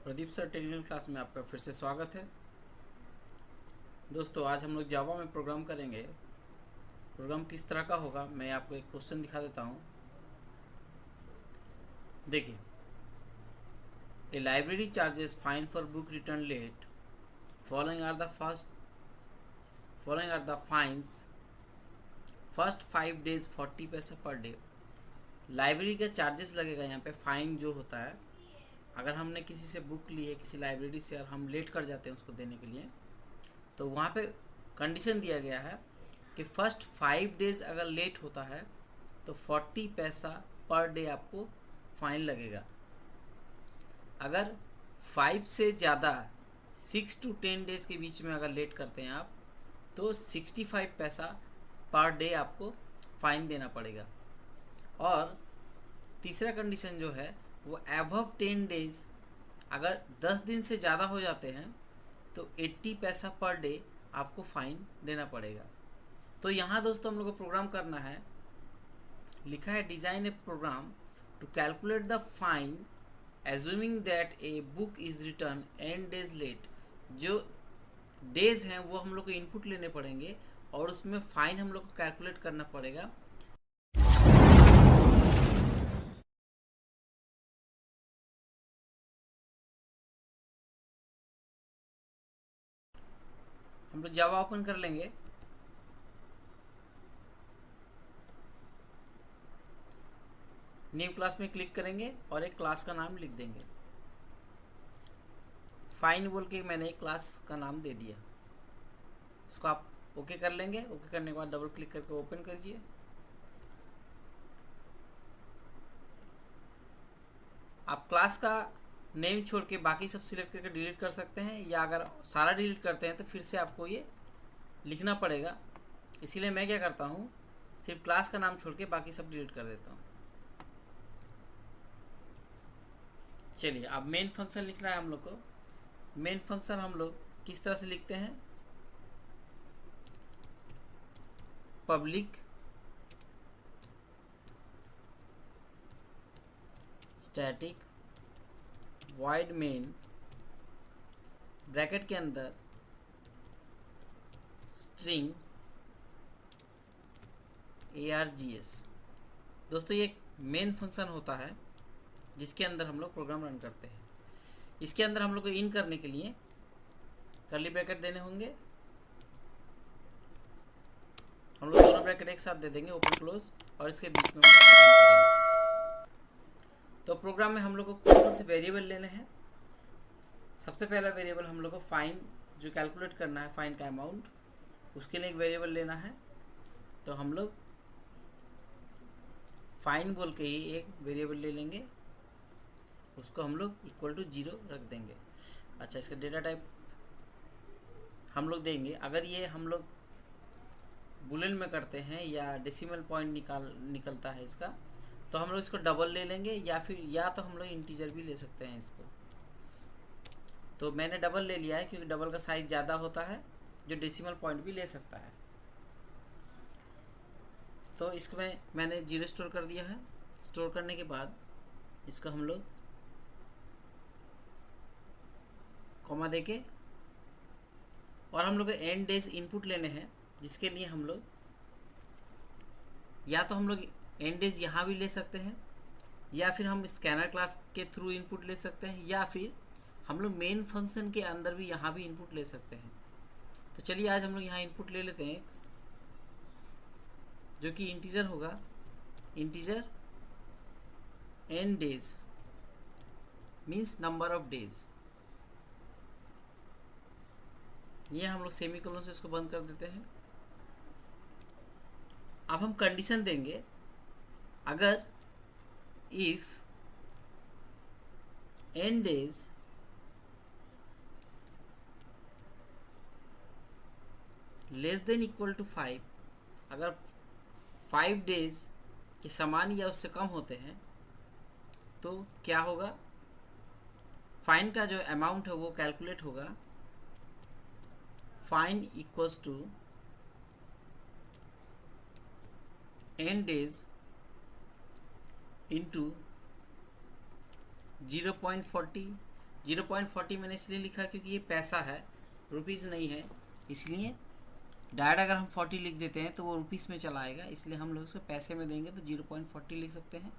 Pradeep sir technical class में आपका फिर से स्वागत है। दोस्तों, आज हम लोग जावा में प्रोग्राम करेंगे। प्रोग्राम किस तरह का होगा, मैं आपको एक क्वेश्चन दिखा देता हूँ। देखिए, A library charges fine for book return late. Following are the fines. First 5 days 40 पैसा पर डे। लाइब्रेरी का चार्जेस लगेगा यहाँ पे। फाइन जो होता है, अगर हमने किसी से बुक ली है किसी लाइब्रेरी से और हम लेट कर जाते हैं उसको देने के लिए, तो वहाँ पे कंडीशन दिया गया है कि फर्स्ट 5 days अगर लेट होता है तो 40 पैसा पर डे आपको फाइन लगेगा। अगर 5 से ज़्यादा 6 to 10 days के बीच में अगर लेट करते हैं आप, तो 65 पैसा पर डे आपको फाइन देना पड़ेगा। और तीसरा कंडीशन जो है वो एबव 10 days, अगर 10 दिन से ज़्यादा हो जाते हैं तो 80 पैसा पर डे आपको फाइन देना पड़ेगा। तो यहाँ दोस्तों हम लोग को प्रोग्राम करना है। लिखा है design a program to calculate the fine assuming that a book is return n days late. जो डेज हैं वो हम लोग को इनपुट लेने पड़ेंगे और उसमें फ़ाइन हम लोग को कैलकुलेट करना पड़ेगा। हम लोग जावा ओपन कर लेंगे। न्यू क्लास में क्लिक करेंगे और एक क्लास का नाम लिख देंगे। फाइन बोल के मैंने एक क्लास का नाम दे दिया। इसको आप ओके कर लेंगे। ओके करने के बाद डबल क्लिक करके ओपन कीजिए। आप क्लास का नेम छोड़ के बाकी सब सिलेक्ट करके डिलीट कर सकते हैं, या अगर सारा डिलीट करते हैं तो फिर से आपको ये लिखना पड़ेगा। इसीलिए मैं क्या करता हूँ, सिर्फ क्लास का नाम छोड़ के बाकी सब डिलीट कर देता हूँ। चलिए, अब मेन फंक्शन लिखना है हम लोग को। मेन फंक्शन हम लोग किस तरह से लिखते हैं, public static void main bracket के अंदर स्ट्रिंग args। दोस्तों, ये एक मेन फंक्शन होता है जिसके अंदर हम लोग प्रोग्राम रन करते हैं। इसके अंदर हम लोग को इन करने के लिए कर्ली ब्रैकेट देने होंगे। हम लोग दोनों ब्रैकेट एक साथ दे देंगे, ओपन क्लोज, और इसके बीच में करेंगे। तो प्रोग्राम में हम लोग को कौन से वेरिएबल लेने हैं। सबसे पहला वेरिएबल हम लोग को फाइन जो कैलकुलेट करना है, फाइन का अमाउंट, उसके लिए एक वेरिएबल लेना है। तो हम लोग फाइन बोल के ही एक वेरिएबल ले लेंगे, उसको हम लोग इक्वल टू 0 रख देंगे। अच्छा, इसका डेटा टाइप हम लोग देंगे। अगर ये हम लोग बुलियन में करते हैं या डेसिमल पॉइंट निकलता है इसका, तो हम लोग इसको डबल ले लेंगे, या तो हम लोग इंटीजर भी ले सकते हैं इसको। तो मैंने डबल ले लिया है क्योंकि डबल का साइज़ ज़्यादा होता है, जो डेसिमल पॉइंट भी ले सकता है। तो इसको मैंने 0 स्टोर कर दिया है। स्टोर करने के बाद इसको हम लोग कॉमा देके, और हम लोग एंड डेज इनपुट लेने हैं, जिसके लिए हम लोग या तो हम लोग एंड डेज यहाँ भी ले सकते हैं, या फिर हम स्कैनर क्लास के थ्रू इनपुट ले सकते हैं, या फिर हम लोग मेन फंक्शन के अंदर भी यहाँ भी इनपुट ले सकते हैं। तो चलिए आज हम लोग यहाँ इनपुट ले लेते हैं, जो कि इंटीजर होगा। Integer n days means number of days. ये हम लोग सेमीकोलन से इसको बंद कर देते हैं। अब हम कंडीशन देंगे, अगर if n days less than equal to 5, अगर 5 days के समान या उससे कम होते हैं तो क्या होगा, फाइन का जो अमाउंट है वो कैलकुलेट होगा। Fine equals to n days into 0.40 0.40 मैंने इसलिए लिखा क्योंकि ये पैसा है, रुपीज़ नहीं है, इसलिए डायरेक्ट अगर हम 40 लिख देते हैं तो वो रुपीज़ में चला आएगा, इसलिए हम लोग उसको पैसे में देंगे तो 0.40 लिख सकते हैं,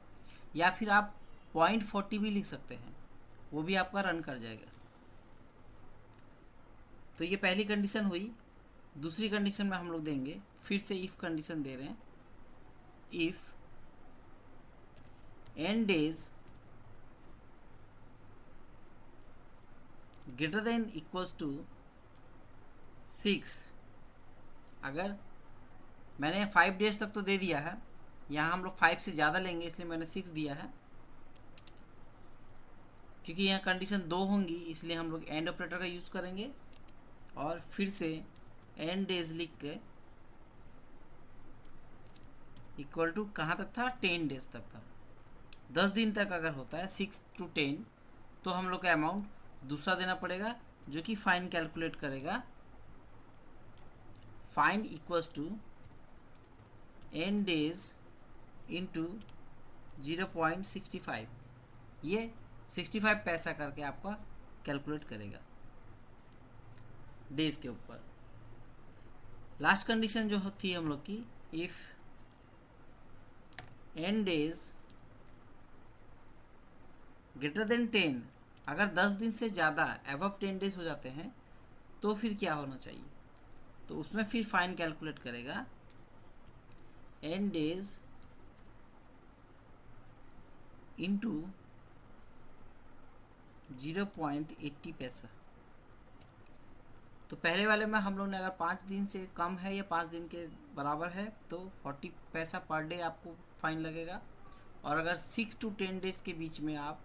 या फिर आप 0.40 भी लिख सकते हैं, वो भी आपका रन कर जाएगा। तो ये पहली कंडीशन हुई। दूसरी कंडीशन में हम लोग देंगे, फिर से इफ़ कंडीशन दे रहे हैं, if n days greater than equals to 6, अगर मैंने 5 डेज तक तो दे दिया है, यहाँ हम लोग 5 से ज़्यादा लेंगे इसलिए मैंने 6 दिया है, क्योंकि यहाँ कंडीशन 2 होंगी इसलिए हम लोग एंड ऑपरेटर का यूज़ करेंगे, और फिर से n डेज लिख के इक्वल टू कहाँ तक था, 10 डेज तक था। 10 दिन तक अगर होता है 6 to 10 तो हम लोग का अमाउंट दूसरा देना पड़ेगा, जो कि फाइन कैलकुलेट करेगा। Fine equals to n days into 0.65, ये 65 पैसा करके आपका कैलकुलेट करेगा डेज के ऊपर। लास्ट कंडीशन जो होती है हम लोग की, if n days greater then 10, अगर 10 दिन से ज़्यादा अबव 10 डेज हो जाते हैं तो फिर क्या होना चाहिए, तो उसमें फिर फाइन कैलकुलेट करेगा n डेज इंटू 0.80 पैसा। तो पहले वाले में हम लोग ने अगर 5 दिन से कम है या 5 दिन के बराबर है तो 40 पैसा पर डे आपको फाइन लगेगा, और अगर 6 to 10 डेज के बीच में आप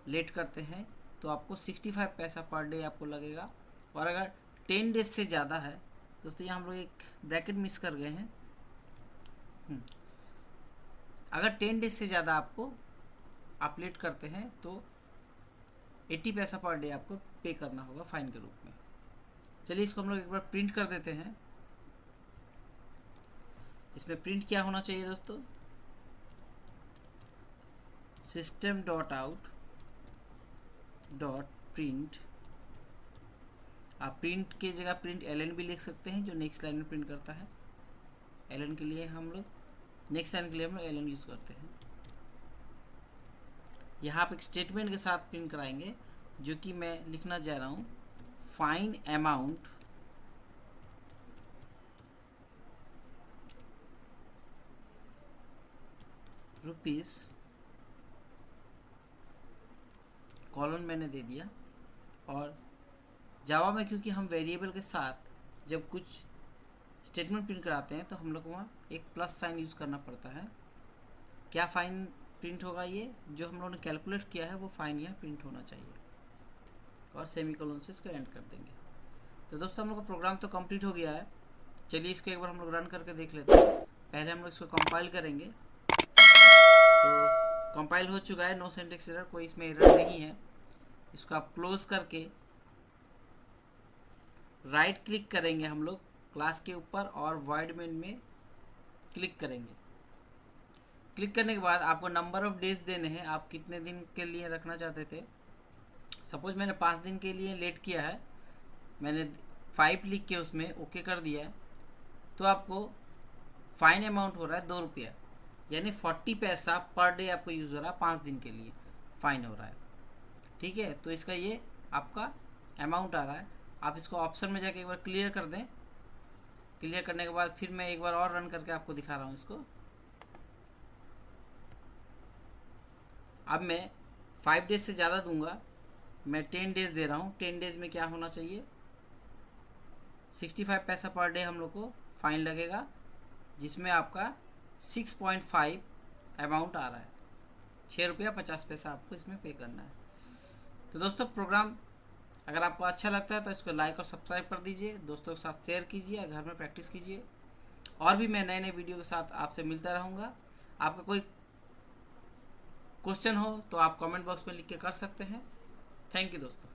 लेट करते हैं तो आपको 65 पैसा पर डे आपको लगेगा, और अगर 10 डेज से ज़्यादा है दोस्तों, यहाँ हम लोग एक ब्रैकेट मिस कर गए हैं, अगर 10 डेज से ज़्यादा आप लेट करते हैं तो 80 पैसा पर डे आपको पे करना होगा फाइन के रूप में। चलिए इसको हम लोग एक बार प्रिंट कर देते हैं। इसमें प्रिंट क्या होना चाहिए दोस्तों, system dot out dot print, आप प्रिंट की जगह प्रिंट एलएन भी लिख सकते हैं, जो नेक्स्ट लाइन में प्रिंट करता है। एलएन के लिए हम लोग नेक्स्ट लाइन के लिए हम लोग एलएन यूज़ करते हैं। यहाँ आप एक स्टेटमेंट के साथ प्रिंट कराएंगे, जो कि मैं लिखना जा रहा हूँ, फाइन अमाउंट रुपीज़, कॉलन मैंने दे दिया। और जावा में क्योंकि हम वेरिएबल के साथ जब कुछ स्टेटमेंट प्रिंट कराते हैं तो हम लोग को वहाँ एक प्लस साइन यूज़ करना पड़ता है। क्या फाइन प्रिंट होगा, ये जो हम लोगों ने कैलकुलेट किया है वो फाइन यहाँ प्रिंट होना चाहिए, और सेमीकोलन से इसको एंड कर देंगे। तो दोस्तों हम लोग का प्रोग्राम तो कंप्लीट हो गया है। चलिए इसको एक बार हम लोग रन करके देख लेते हैं। पहले हम लोग इसको कंपाइल करेंगे। तो कंपाइल हो चुका है, नो सिंटैक्स एरर, कोई इसमें एरर नहीं है। इसको आप क्लोज करके राइट क्लिक करेंगे हम लोग क्लास के ऊपर, और वॉइड मेन में क्लिक करेंगे। क्लिक करने के बाद आपको नंबर ऑफ डेज देने हैं, आप कितने दिन के लिए रखना चाहते थे। सपोज मैंने 5 दिन के लिए लेट किया है, मैंने 5 लिख के उसमें ओके कर दिया है, तो आपको फाइन अमाउंट हो रहा है 2 रुपया, यानी 40 पैसा पर डे आपको यूज़ हो रहा है, 5 दिन के लिए फाइन हो रहा है। ठीक है, तो इसका ये आपका अमाउंट आ रहा है। आप इसको ऑप्शन में जाके एक बार क्लियर कर दें। क्लियर करने के बाद फिर मैं एक बार और रन करके आपको दिखा रहा हूँ इसको। अब मैं 5 डेज से ज़्यादा दूंगा, मैं 10 डेज दे रहा हूँ। 10 डेज में क्या होना चाहिए, 65 पैसा पर डे हम लोग को फाइन लगेगा, जिसमें आपका 6.5 अमाउंट आ रहा है, 6 रुपया 50 पैसा आपको इसमें पे करना है। तो दोस्तों प्रोग्राम अगर आपको अच्छा लगता है तो इसको लाइक और सब्सक्राइब कर दीजिए, दोस्तों के साथ शेयर कीजिए, घर में प्रैक्टिस कीजिए, और भी मैं नए नए वीडियो के साथ आपसे मिलता रहूँगा। आपका कोई क्वेश्चन हो तो आप कमेंट बॉक्स में लिख के कर सकते हैं। थैंक यू दोस्तों।